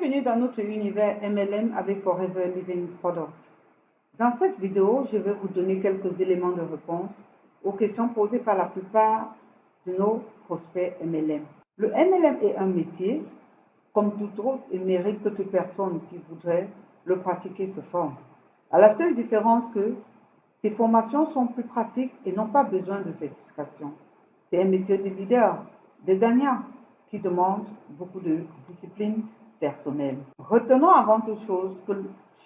Bienvenue dans notre univers MLM avec Forever Living Products. Dans cette vidéo, je vais vous donner quelques éléments de réponse aux questions posées par la plupart de nos prospects MLM. Le MLM est un métier, comme tout autre, il mérite que toute personne qui voudrait le pratiquer se forme. À la seule différence que ces formations sont plus pratiques et n'ont pas besoin de certification. C'est un métier de leader, de gagnant, qui demande beaucoup de discipline personnelle. Retenons avant toute chose que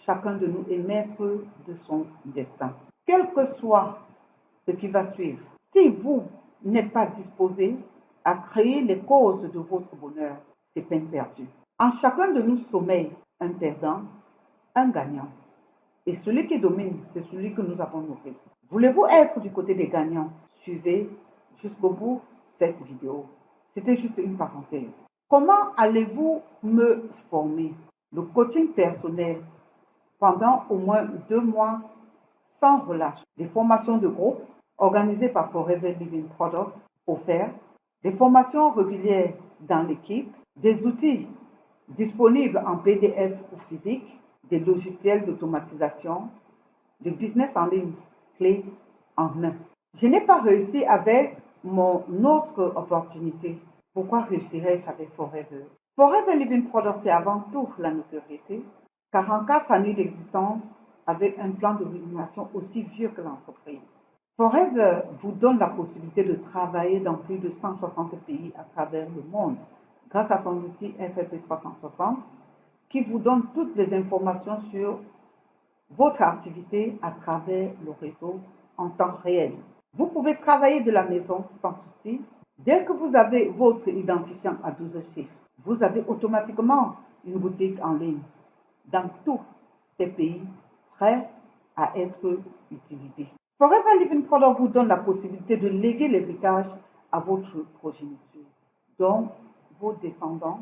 chacun de nous est maître de son destin. Quel que soit ce qui va suivre, si vous n'êtes pas disposé à créer les causes de votre bonheur, c'est peine perdue. En chacun de nous sommeille un perdant, un gagnant. Et celui qui domine, c'est celui que nous avons nommé. Voulez-vous être du côté des gagnants? Suivez jusqu'au bout cette vidéo. C'était juste une parenthèse. Comment allez-vous me former? Le coaching personnel pendant au moins 2 mois sans relâche. Des formations de groupe organisées par Forever Living Products offertes. Des formations régulières dans l'équipe. Des outils disponibles en PDF ou physique. Des logiciels d'automatisation. De business en ligne clé en main. Je n'ai pas réussi avec mon autre opportunité. Pourquoi réussirais-je avec Forever? Forever Living Products, c'est avant tout la notoriété. 44 années d'existence avec un plan de rémunération aussi vieux que l'entreprise. Forever vous donne la possibilité de travailler dans plus de 160 pays à travers le monde grâce à son outil FFP 360 qui vous donne toutes les informations sur votre activité à travers le réseau en temps réel. Vous pouvez travailler de la maison sans souci. Dès que vous avez votre identifiant à 12 chiffres, vous avez automatiquement une boutique en ligne dans tous ces pays prêts à être utilisés. Forever Living Product vous donne la possibilité de léguer l'héritage à votre progéniture. Donc, vos descendants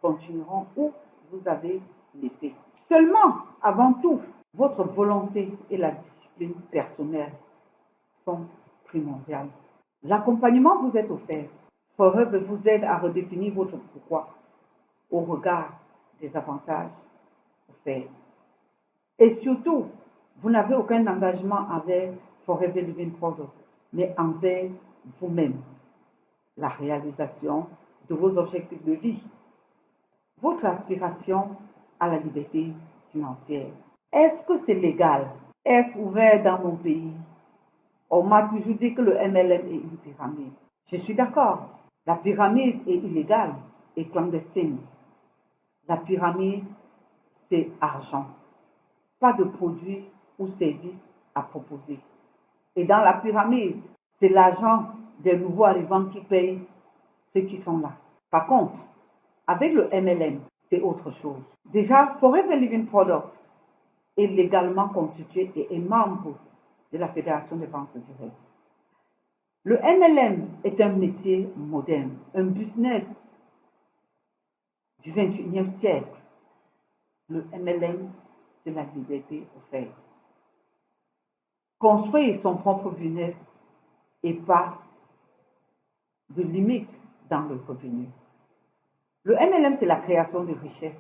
continueront où vous avez laissé. Seulement, avant tout, votre volonté et la discipline personnelle sont primordiales. L'accompagnement vous est offert. Forever vous aide à redéfinir votre pourquoi au regard des avantages offerts. Et surtout, vous n'avez aucun engagement avec Forever Living Products, mais envers vous-même. La réalisation de vos objectifs de vie. Votre aspiration à la liberté financière. Est-ce que c'est légal? Est-ce ouvert dans mon pays? On m'a toujours dit que le MLM est une pyramide. Je suis d'accord. La pyramide est illégale et clandestine. La pyramide, c'est argent. Pas de produits ou services à proposer. Et dans la pyramide, c'est l'argent des nouveaux arrivants qui payent ceux qui sont là. Par contre, avec le MLM, c'est autre chose. Déjà, Forever Living Products est légalement constitué et est membre de la Fédération des ventes directes. Le MLM est un métier moderne, un business du 21e siècle. Le MLM, c'est la liberté offerte. Construire son propre business et pas de limite dans le revenu. Le MLM, c'est la création de richesses.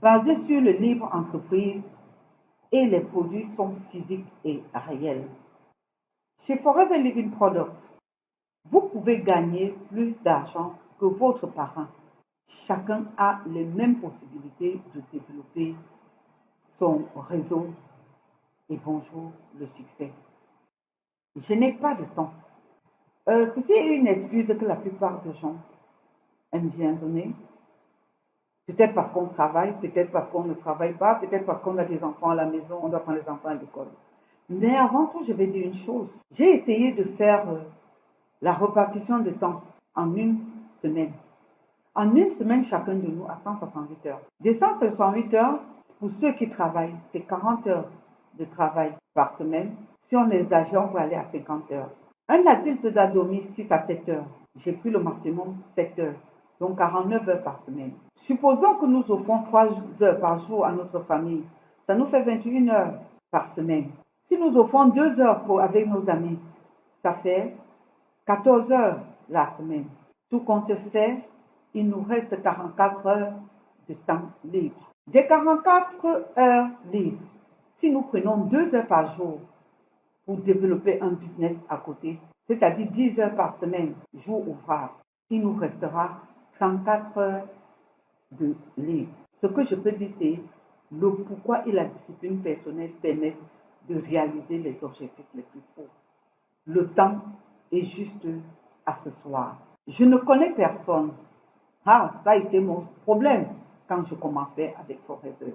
Basé sur le libre entreprise et les produits sont physiques et réels. Chez Forever Living Products, vous pouvez gagner plus d'argent que votre parent. Chacun a les mêmes possibilités de développer son réseau et bonjour le succès. Je n'ai pas de temps. Ceci est une excuse que la plupart des gens aiment bien donner. Peut-être parce qu'on travaille, peut-être parce qu'on ne travaille pas, peut-être parce qu'on a des enfants à la maison, on doit prendre les enfants à l'école. Mais avant tout, je vais dire une chose. J'ai essayé de faire la répartition de temps en une semaine. En une semaine, chacun de nous a 168 heures. Des 168 heures, pour ceux qui travaillent, c'est 40 heures de travail par semaine. Si on les agit, on va aller à 50 heures. Un adulte doit dormir 6 à 7 heures. J'ai pris le maximum 7 heures, donc 49 heures par semaine. Supposons que nous offrons 3 heures par jour à notre famille. Ça nous fait 21 heures par semaine. Si nous offrons 2 heures avec nos amis, ça fait 14 heures la semaine. Tout compte fait, il nous reste 44 heures de temps libre. Des 44 heures libres, si nous prenons 2 heures par jour pour développer un business à côté, c'est-à-dire 10 heures par semaine, jour ouvrable, il nous restera 34 heures de libre. Ce que je peux dire, c'est le pourquoi et la discipline personnelle permettent de réaliser les objectifs les plus forts. Le temps est juste à ce soir. Je ne connais personne. Ça a été mon problème quand je commençais avec Forever.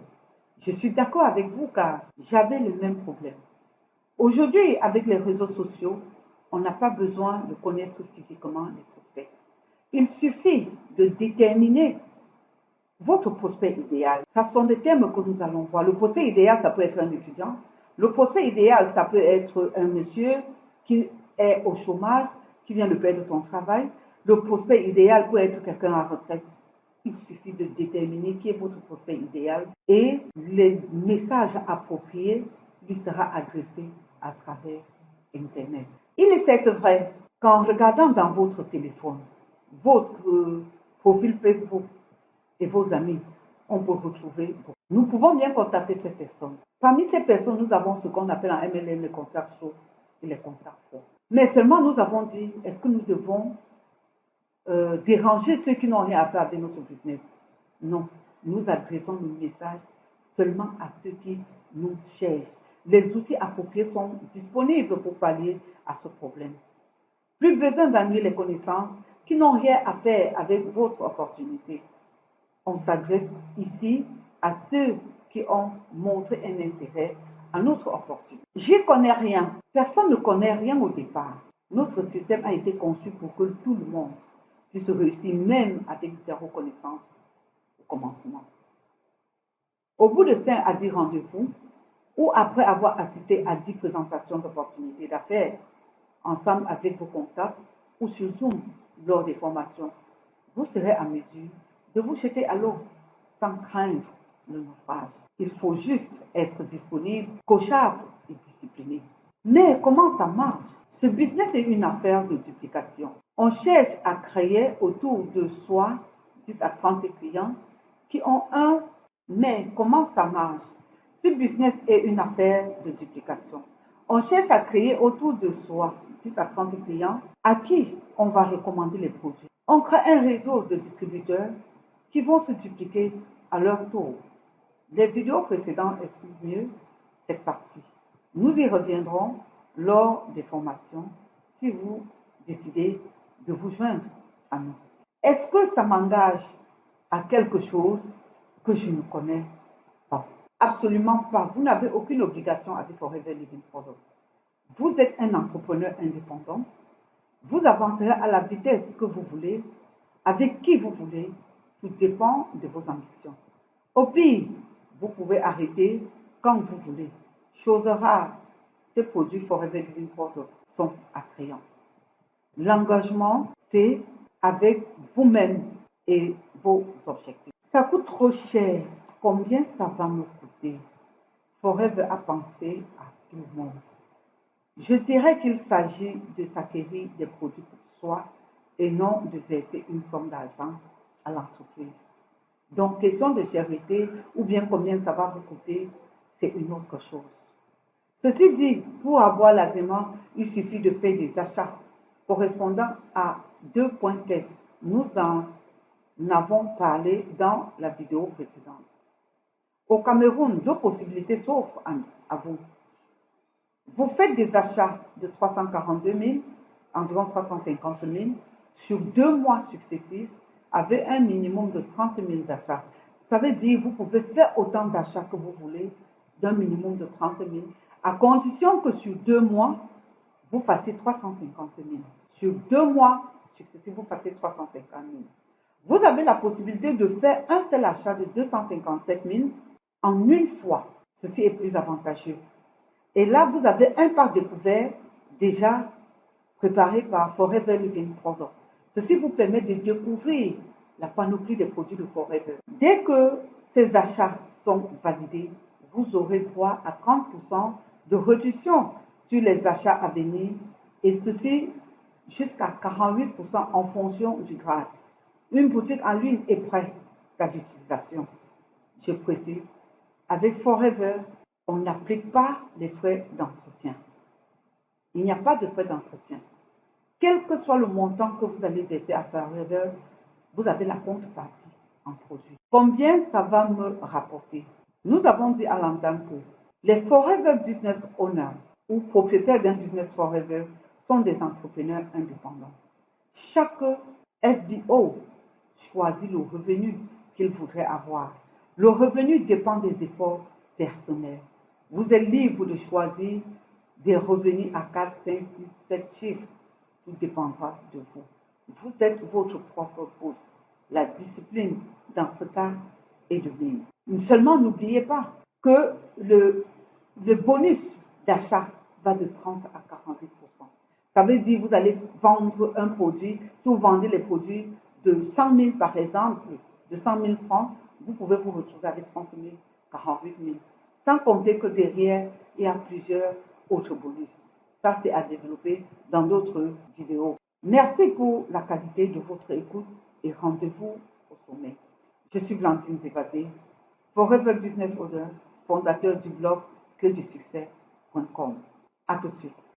Je suis d'accord avec vous car j'avais le même problème. Aujourd'hui, avec les réseaux sociaux, on n'a pas besoin de connaître physiquement les prospects. Il suffit de déterminer votre prospect idéal. Ce sont des termes que nous allons voir. Le prospect idéal, ça peut être un étudiant. Le prospect idéal, ça peut être un monsieur qui est au chômage, qui vient de perdre son travail. Le prospect idéal peut être quelqu'un à retraite. Il suffit de déterminer qui est votre prospect idéal et les messages appropriés lui sera adressé à travers Internet. Il est certes vrai qu'en regardant dans votre téléphone, votre profil Facebook et vos amis, on peut retrouver. Nous pouvons bien constater ces personnes. Parmi ces personnes, nous avons ce qu'on appelle en MLM les contacts chauds et les contacts froids. Mais seulement nous avons dit, est-ce que nous devons déranger ceux qui n'ont rien à faire avec notre business? Non, nous adressons nos messages seulement à ceux qui nous cherchent. Les outils appropriés sont disponibles pour pallier à ce problème. Plus besoin d'ennuyer les connaissances qui n'ont rien à faire avec votre opportunité. On s'adresse ici à ceux qui ont montré un intérêt à notre opportunité. J'y connais rien. Personne ne connaît rien au départ. Notre système a été conçu pour que tout le monde puisse réussir, même avec zéro connaissance au commencement. Au bout de 5 à 10 rendez-vous, ou après avoir assisté à 10 présentations d'opportunités d'affaires, ensemble avec vos contacts, ou sur Zoom lors des formations, vous serez à mesure de vous jeter à l'eau sans craindre le naufrage. Il faut juste être disponible, coachable et discipliné. Mais comment ça marche? Ce business est une affaire de duplication. On cherche à créer autour de soi 10 à 30 clients qui ont un, mais comment ça marche? Ce business est une affaire de duplication. On cherche à créer autour de soi 10 à 30 clients à qui on va recommander les produits. On crée un réseau de distributeurs qui vont se dupliquer à leur tour. Les vidéos précédentes expliquent mieux cette partie. Nous y reviendrons lors des formations si vous décidez de vous joindre à nous. Est-ce que ça m'engage à quelque chose que je ne connais pas? Absolument pas. Vous n'avez aucune obligation avec Forever Living Product. Vous êtes un entrepreneur indépendant. Vous avancerez à la vitesse que vous voulez, avec qui vous voulez. Tout dépend de vos ambitions. Au pire, vous pouvez arrêter quand vous voulez. Chose rare, ces produits Forever Living Product sont attrayants. L'engagement, c'est avec vous-même et vos objectifs. Ça coûte trop cher. Combien ça va me coûter? Forever a pensé à tout le monde. Je dirais qu'il s'agit de s'acquérir des produits pour soi et non de verser une somme d'argent à l'entreprise. Donc, question de charité ou bien combien ça va vous coûter, c'est une autre chose. Ceci dit, pour avoir l'agrément, il suffit de faire des achats correspondant à 2 points clés. Nous en avons parlé dans la vidéo précédente. Au Cameroun, 2 possibilités s'offrent à vous. Vous faites des achats de 342 000, environ 350 000, sur 2 mois successifs, avec un minimum de 30 000 achats. Ça veut dire que vous pouvez faire autant d'achats que vous voulez, d'un minimum de 30 000, à condition que sur 2 mois, vous fassiez 350 000. Sur 2 mois successifs, vous fassiez 350 000. Vous avez la possibilité de faire un seul achat de 257 000 en une fois. Ceci est plus avantageux. Et là, vous avez un pack découvert déjà préparé par Forever Living Product. Ceci vous permet de découvrir la panoplie des produits de Forever. Dès que ces achats sont validés, vous aurez droit à 30% de réduction sur les achats à venir et ceci jusqu'à 48% en fonction du grade. Une boutique en ligne est prête à l'utilisation. Je précise, avec Forever, on n'applique pas les frais d'entretien. Il n'y a pas de frais d'entretien. Quel que soit le montant que vous allez verser à Forever, vous avez la contrepartie en produit. Combien ça va me rapporter? Nous avons dit à l'entente que les Forever Business Owners ou propriétaires d'un business Forever sont des entrepreneurs indépendants. Chaque FBO choisit le revenu qu'il voudrait avoir. Le revenu dépend des efforts personnels. Vous êtes libre de choisir des revenus à 4, 5, 6, 7 chiffres. Tout dépendra de vous. Vous êtes votre propre boss. La discipline dans ce cas est de mise. Seulement, n'oubliez pas que le bonus d'achat va de 30 à 48%. Ça veut dire que vous allez vendre un produit, si vous vendez les produits de 100 000 par exemple, de 100 000 francs, vous pouvez vous retrouver avec 30 000, 48 000. Sans compter que derrière, il y a plusieurs autres bonus. Ça, c'est à développer dans d'autres vidéos. Merci pour la qualité de votre écoute et rendez-vous au sommet. Je suis Blandine Zébadé, Forever Business Owner, fondateur du blog que du succès.com. À tout de suite.